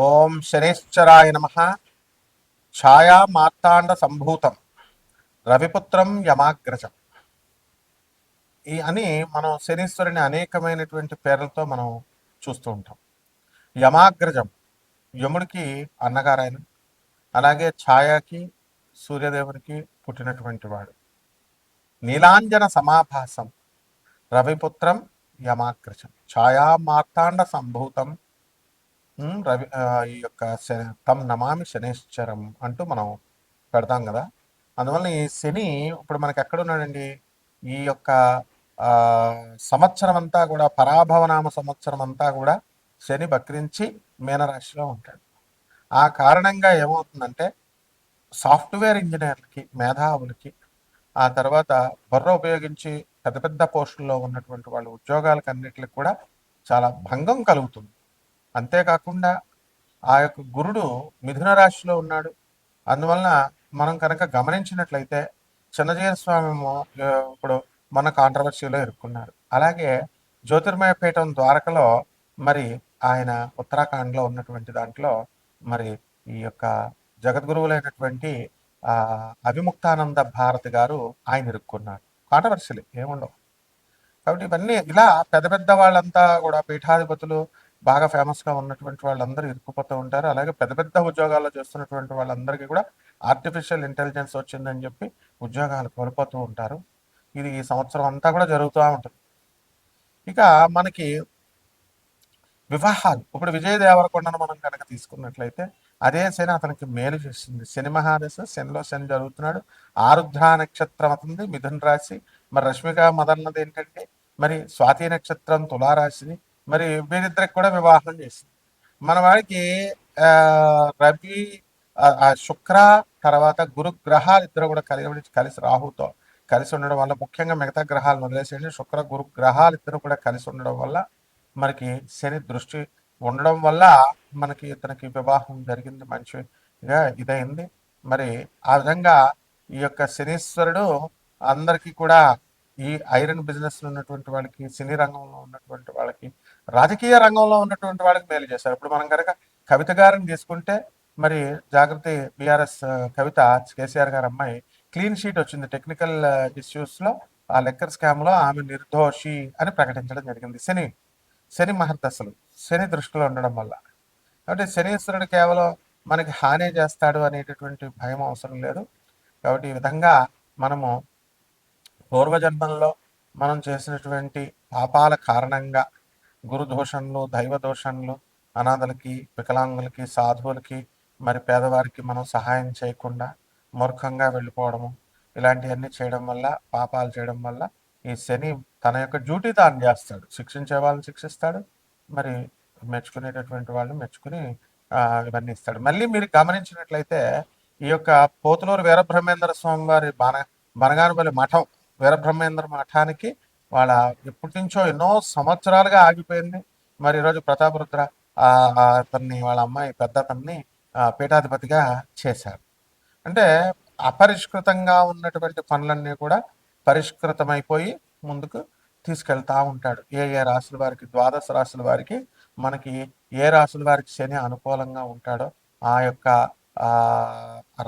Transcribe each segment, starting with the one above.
ఓం శనేశ్వరాయ నమ. ఛాయా మార్తాండ సంభూతం రవిపుత్రం యమాగ్రజం. అని మనం శనీశ్వరుని అనేకమైనటువంటి పేర్లతో మనం చూస్తూ ఉంటాం. యమాగ్రజం యముడికి అన్నగారాయన, అలాగే ఛాయాకి సూర్యదేవునికి పుట్టినటువంటి వాడు. నీలాంజన సమాభాసం రవిపుత్రం యమాగ్రజం. ఛాయా మార్తాండ సంభూతం రవి ఈ యొక్క తం నమామి శనేశ్వరం అంటూ మనం పెడతాం కదా. అందువల్ల ఈ శని ఇప్పుడు మనకి ఎక్కడున్నాడండి? ఈ యొక్క సంవత్సరం అంతా కూడా, పరాభవనామ సంవత్సరం అంతా కూడా శని బక్రించి మీనరాశిలో ఉంటాడు. ఆ కారణంగా ఏమవుతుందంటే సాఫ్ట్వేర్ ఇంజనీర్లకి, మేధావులకి, ఆ తర్వాత బుర్ర ఉపయోగించి పెద్ద పెద్ద పోస్టుల్లో ఉన్నటువంటి వాళ్ళ ఉద్యోగాలకు అన్నిటికి కూడా చాలా భంగం కలుగుతుంది. అంతేకాకుండా ఆ యొక్క గురుడు మిథున రాశిలో ఉన్నాడు. అందువలన మనం కనుక గమనించినట్లయితే చిన్నజీర స్వామి ఇప్పుడు మన కాంట్రవర్సీలో ఇరుక్కున్నారు. అలాగే జ్యోతిర్మయ పీఠం ద్వారకలో మరి ఆయన ఉత్తరాఖండ్లో ఉన్నటువంటి దాంట్లో మరి ఈ యొక్క జగద్గురువులైనటువంటి అవిముక్తానంద భారతి గారు ఆయన ఇరుక్కున్నారు. కాంట్రవర్సీలు ఏముండవు. కాబట్టి ఇవన్నీ ఇలా పెద్ద పెద్ద వాళ్ళంతా కూడా పీఠాధిపతులు, బాగా ఫేమస్గా ఉన్నటువంటి వాళ్ళందరూ ఇరుక్కుపోతూ ఉంటారు. అలాగే పెద్ద పెద్ద ఉద్యోగాల్లో చేస్తున్నటువంటి వాళ్ళందరికీ కూడా ఆర్టిఫిషియల్ ఇంటెలిజెన్స్ వచ్చిందని చెప్పి ఉద్యోగాలు కోల్పోతూ ఉంటారు. ఇది ఈ సంవత్సరం అంతా కూడా జరుగుతూ ఉంటుంది. ఇక మనకి వివాహాలు, ఇప్పుడు విజయ దేవరకొండను మనం కనుక తీసుకున్నట్లయితే అదే శని అతనికి మేలు చేస్తుంది. శని మహాదశ, శనిలో శని జరుగుతున్నాడు. ఆరుద్ర నక్షత్రం అతనిది మిథున రాశి. మరి రష్మిక మదన్నది ఏంటంటే మరి స్వాతి నక్షత్రం తులారాశిని. మరి వీరిద్దరికి కూడా వివాహం చేసింది. మన వాడికి రవి, శుక్ర, తర్వాత గురు గ్రహాలు ఇద్దరు కూడా కలిసి రాహుతో కలిసి ఉండడం వల్ల, ముఖ్యంగా మిగతా గ్రహాలను వదిలేసేయండి, శుక్ర గురు గ్రహాలు ఇద్దరు కూడా కలిసి ఉండడం వల్ల మనకి శని దృష్టి ఉండడం వల్ల మనకి ఇతనికి వివాహం జరిగింది, మంచిగా ఇదైంది. మరి ఆ విధంగా ఈ యొక్క శనీశ్వరుడు అందరికీ కూడా ఈ ఐరన్ బిజినెస్ ఉన్నటువంటి వాళ్ళకి, సినీ రంగంలో ఉన్నటువంటి వాళ్ళకి, రాజకీయ రంగంలో ఉన్నటువంటి వాళ్ళకి మేలు చేశారు. ఇప్పుడు మనం కనుక కవిత గారిని తీసుకుంటే మరి జాగృతి బీఆర్ఎస్ కవిత, కేసీఆర్ గారి అమ్మాయి, క్లీన్ షీట్ వచ్చింది టెక్నికల్ ఇష్యూస్లో. ఆ లెక్కర్ స్కామ్లో ఆమె నిర్దోషి అని ప్రకటించడం జరిగింది. శని మహర్దశలు, శని దృష్టిలో ఉండడం వల్ల. కాబట్టి శనీశ్వరుడు కేవలం మనకి హాని చేస్తాడు అనేటటువంటి భయం అవసరం లేదు. కాబట్టి ఈ విధంగా మనము పూర్వజన్మంలో మనం చేసినటువంటి పాపాల కారణంగా గురు దోషణలు, దైవ దోషణలు, అనాథలకి, వికలాంగులకి, సాధువులకి, మరి పేదవారికి మనం సహాయం చేయకుండా మూర్ఖంగా వెళ్ళిపోవడము, ఇలాంటివన్నీ చేయడం వల్ల, పాపాలు చేయడం వల్ల ఈ శని తన యొక్క డ్యూటీ తాను చేస్తాడు. శిక్షించే వాళ్ళని శిక్షిస్తాడు, మరి మెచ్చుకునేటటువంటి వాళ్ళని మెచ్చుకుని ఇవన్నీ ఇస్తాడు. మళ్ళీ మీరు గమనించినట్లయితే ఈ యొక్క పోతులూరు వీరబ్రహ్మేంద్ర స్వామి వారి బనగానపల్లి మఠం, వీరబ్రహ్మేంద్ర మఠానికి వాళ్ళ ఎప్పటి నుంచో ఎన్నో సంవత్సరాలుగా ఆగిపోయింది. మరి ఈరోజు ప్రతాపరుద్ర అతన్ని, వాళ్ళ అమ్మాయి పెద్ద అతన్ని పీఠాధిపతిగా చేశారు. అంటే అపరిష్కృతంగా ఉన్నటువంటి పనులన్నీ కూడా పరిష్కృతమైపోయి ముందుకు తీసుకెళ్తా ఉంటాడు. ఏ ఏ రాశుల వారికి, ద్వాదశ రాశుల వారికి, మనకి ఏ రాశుల వారికి శని అనుకూలంగా ఉంటాడో ఆ యొక్క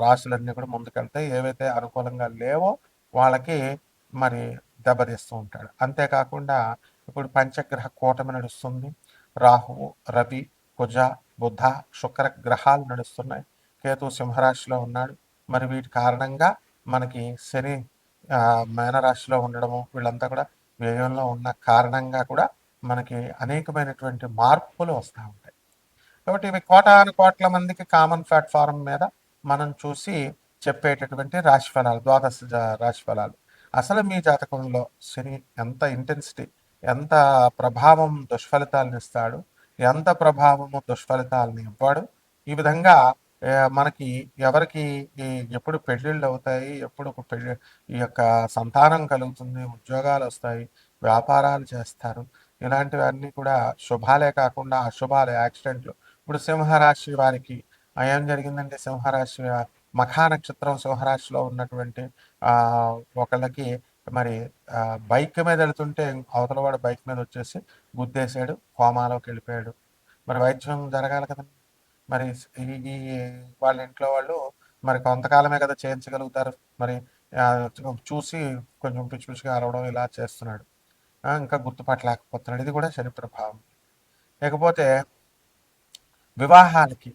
రాశులన్నీ కూడా ముందుకెళ్తాయి. ఏవైతే అనుకూలంగా లేవో వాళ్ళకి మరి దెబ్బతీస్తూ ఉంటాడు. అంతేకాకుండా ఇప్పుడు పంచగ్రహ కూటమి నడుస్తుంది. రాహువు, రవి, కుజ, బుధ, శుక్ర గ్రహాలు నడుస్తున్నాయి. కేతు సింహరాశిలో ఉన్నాడు. మరి వీటి కారణంగా మనకి శని మేనరాశిలో ఉండడము, వీళ్ళంతా కూడా వ్యయంలో ఉన్న కారణంగా కూడా మనకి అనేకమైనటువంటి మార్పులు వస్తూ ఉంటాయి. కాబట్టి ఇవి కోటాను కోట్ల మందికి కామన్ ప్లాట్ఫారం మీద మనం చూసి చెప్పేటటువంటి రాశి ఫలాలు, ద్వాదశ రాశి ఫలాలు. అసలు మీ జాతకంలో శని ఎంత ఇంటెన్సిటీ, ఎంత ప్రభావం దుష్ఫలితాలను ఇస్తాడు, ఎంత ప్రభావము దుష్ఫలితాలను ఇవ్వడు, ఈ విధంగా మనకి ఎవరికి ఎప్పుడు పెళ్ళిళ్ళు అవుతాయి, ఎప్పుడు పెళ్ళి ఈ యొక్క సంతానం కలుగుతుంది, ఉద్యోగాలు వస్తాయి, వ్యాపారాలు చేస్తారు, ఇలాంటివన్నీ కూడా శుభాలే కాకుండా అశుభాలే, యాక్సిడెంట్లు. ఇప్పుడు సింహరాశి వారికి ఏం జరిగిందంటే, సింహరాశి మఖా నక్షత్రం సింహరాశిలో ఉన్నటువంటి ఒకళ్ళకి మరి బైక్ మీద వెళుతుంటే అవతల వాడు బైక్ మీద వచ్చేసి గుద్దేశాడు, కోమాలోకి వెళ్ళిపోయాడు. మరి వైద్యం జరగాలి కదండి. మరి ఈ వాళ్ళ ఇంట్లో వాళ్ళు మరి కొంతకాలమే కదా చేయించగలుగుతారు. మరి చూసి కొంచెం పిచ్చి పిచ్చిగా అరవడం ఇలా చేస్తున్నాడు. ఇంకా గుర్తుపట్టలేకపోతున్నాడు. ఇది కూడా శని ప్రభావం. లేకపోతే వివాహాలకి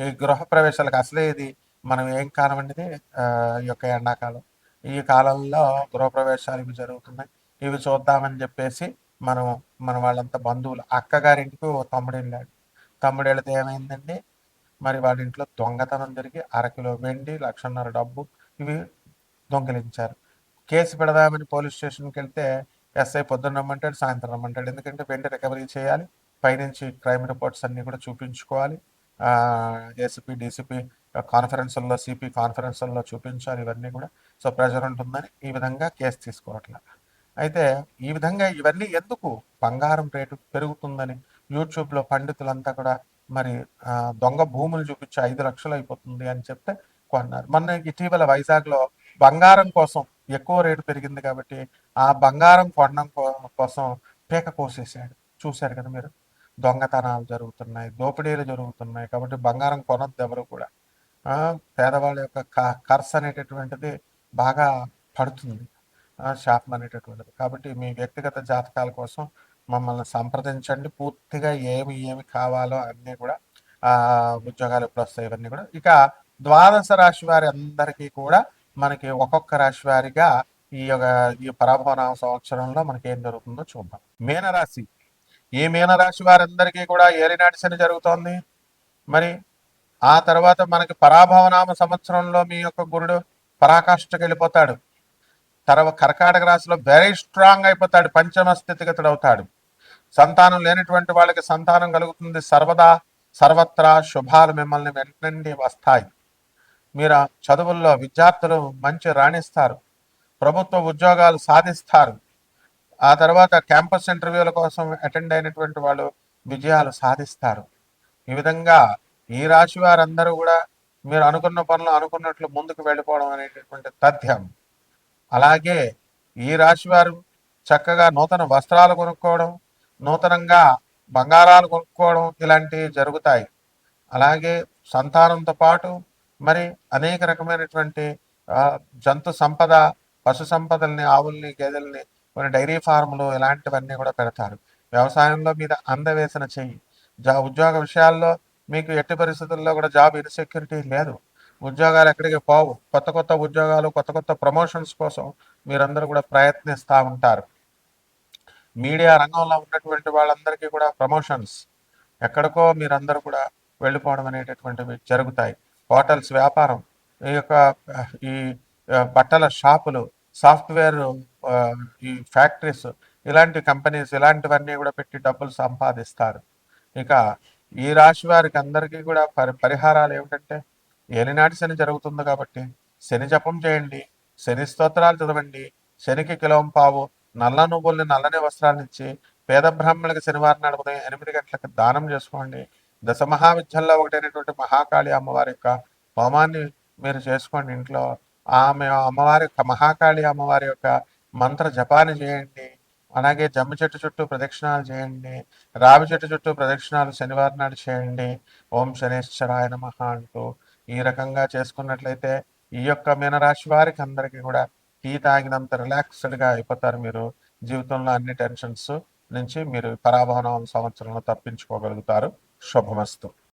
ఈ గృహప్రవేశాలకు అసలే ఇది మనం ఏం కాలం అండి ఇది, ఈ యొక్క ఎండాకాలం. ఈ కాలంలో గృహప్రవేశాలు ఇవి జరుగుతున్నాయి. ఇవి చూద్దామని చెప్పేసి మనం మన వాళ్ళంతా బంధువులు అక్కగారింటికి ఓ తమ్ముడు వెళ్ళాడు. తమ్ముడు వెళితే ఏమైందండి, మరి వాళ్ళ ఇంట్లో దొంగతనం జరిగి అరకిలో వెండి, 1,50,000 డబ్బు ఇవి దొంగిలించారు. కేసు పెడదామని పోలీస్ స్టేషన్కి వెళ్తే ఎస్ఐ పొద్దున్న రమ్మంటాడు, సాయంత్రం రమ్మంటాడు. ఎందుకంటే వెండి రికవరీ చేయాలి, పైనుంచి క్రైమ్ రిపోర్ట్స్ అన్నీ కూడా చూపించుకోవాలి, ఏసీపీ డీసీపీ కాన్ఫరెన్సుల్లో, సిపి కాన్ఫరెన్సుల్లో చూపించాలి ఇవన్నీ కూడా. సో ప్రెజర్ ఉంటుందని ఈ విధంగా కేసు తీసుకోవట్లేదు. అయితే ఈ విధంగా ఇవన్నీ ఎందుకు, బంగారం రేటు పెరుగుతుందని యూట్యూబ్లో పండితులంతా కూడా మరి దొంగ భూములు చూపించి 5 లక్షలు అయిపోతుంది అని చెప్తే కొన్నారు. మొన్న ఇటీవల వైజాగ్లో బంగారం కోసం ఎక్కువ రేటు పెరిగింది కాబట్టి ఆ బంగారం కొనడం కోసం పీక కోసేసాడు. చూశారు కదా మీరు, దొంగతనాలు జరుగుతున్నాయి, దోపిడీలు జరుగుతున్నాయి. కాబట్టి బంగారం కొనొద్దు ఎవరు కూడా. పేదవాళ్ళ యొక్క ఖర్చు అనేటటువంటిది బాగా పడుతుంది, శాపం అనేటటువంటిది. కాబట్టి మీ వ్యక్తిగత జాతకాల కోసం మమ్మల్ని సంప్రదించండి. పూర్తిగా ఏమి కావాలో అన్నీ కూడా ఉద్యోగాలు ఎప్పుడు వస్తాయి ఇవన్నీ కూడా. ఇక ద్వాదశ రాశి వారి అందరికీ కూడా మనకి ఒక్కొక్క రాశి వారిగా ఈ పరాభవనామ సంవత్సరంలో మనకి ఏం జరుగుతుందో చూద్దాం. మీనరాశి. ఈ మీనరాశి వారందరికీ కూడా ఏలినాటి శని జరుగుతోంది. మరి ఆ తర్వాత మనకి పరాభవనామ సంవత్సరంలో మీ యొక్క గురుడు పరాకాష్ఠకి వెళ్ళిపోతాడు. కర్కాటక రాశిలో వెరీ స్ట్రాంగ్ అయిపోతాడు, పంచమ స్థితిగతుడు అవుతాడు. సంతానం లేనటువంటి వాళ్ళకి సంతానం కలుగుతుంది. సర్వత్రా శుభాలు మిమ్మల్ని వెంటనే వస్తాయి. మీరు చదువుల్లో విద్యార్థులు మంచి రాణిస్తారు, ప్రభుత్వ ఉద్యోగాలు సాధిస్తారు. ఆ తర్వాత క్యాంపస్ ఇంటర్వ్యూల కోసం అటెండ్ అయినటువంటి వాళ్ళు విజయాలు సాధిస్తారు. ఈ విధంగా ఈ రాశి వారందరూ కూడా మీరు అనుకున్న పనులు అనుకున్నట్లు ముందుకు వెళ్ళిపోవడం అనేటటువంటి తథ్యం. అలాగే ఈ రాశి వారు చక్కగా నూతన వస్త్రాలు కొనుక్కోవడం, నూతనంగా బంగారాలు కొనుక్కోవడం ఇలాంటివి జరుగుతాయి. అలాగే సంతానంతో పాటు మరి అనేక రకమైనటువంటి జంతు సంపద, పశు సంపదల్ని, ఆవుల్ని, గేదెల్ని, కొన్ని డైరీ ఫార్ములు ఇలాంటివన్నీ కూడా పెడతారు. వ్యవసాయంలో మీద అందవేసిన చెయ్యి. ఉద్యోగ విషయాల్లో మీకు ఎట్టి పరిస్థితుల్లో కూడా జాబ్ ఇన్సెక్యూరిటీ లేదు. ఉద్యోగాలు ఎక్కడికి పోవు. కొత్త ఉద్యోగాలు, కొత్త ప్రమోషన్స్ కోసం మీరందరూ కూడా ప్రయత్నిస్తూ ఉంటారు. మీడియా రంగంలో ఉన్నటువంటి వాళ్ళందరికీ కూడా ప్రమోషన్స్, ఎక్కడికో మీరందరూ కూడా వెళ్ళిపోవడం అనేటటువంటివి జరుగుతాయి. హోటల్స్ వ్యాపారం, ఈ బట్టల షాపులు, సాఫ్ట్వేర్, ఈ ఫ్యాక్టరీస్, ఇలాంటి కంపెనీస్ ఇలాంటివన్నీ కూడా పెట్టి డబ్బులు సంపాదిస్తారు. ఇక ఈ రాశి వారికి అందరికీ కూడా పరిహారాలు ఏమిటంటే, ఏలినాటి శని జరుగుతుంది కాబట్టి శని జపం చేయండి, శని స్తోత్రాలు చదవండి, శనికి కిలోంపావు నల్ల నువ్వుల్ని, నల్లని వస్త్రాలను ఇచ్చి పేద బ్రాహ్మణులకు శనివారం నాడు ఉదయం 8 గంటలకు దానం చేసుకోండి. దశమహావిద్యల్లో ఒకటైనటువంటి మహాకాళి అమ్మవారి యొక్క హోమాన్ని మీరు చేసుకోండి ఇంట్లో. ఆమె అమ్మవారి యొక్క మహాకాళి అమ్మవారి యొక్క మంత్ర జపాన్ని చేయండి. అలాగే జమ్మి చెట్టు చుట్టూ ప్రదక్షిణాలు చేయండి, రావి చెట్టు చుట్టూ ప్రదక్షిణాలు శనివారం నాడు చేయండి. ఓం శనేశ్వరాయ నమః అంటూ ఈ రకంగా చేసుకున్నట్లయితే ఈ యొక్క మీనరాశి వారికి అందరికీ కూడా టీ తాగినంత రిలాక్స్డ్గా అయిపోతారు. మీరు జీవితంలో అన్ని టెన్షన్స్ నుంచి మీరు పరాభవనం సంవత్సరంలో తప్పించుకోగలుగుతారు. శుభమస్తు.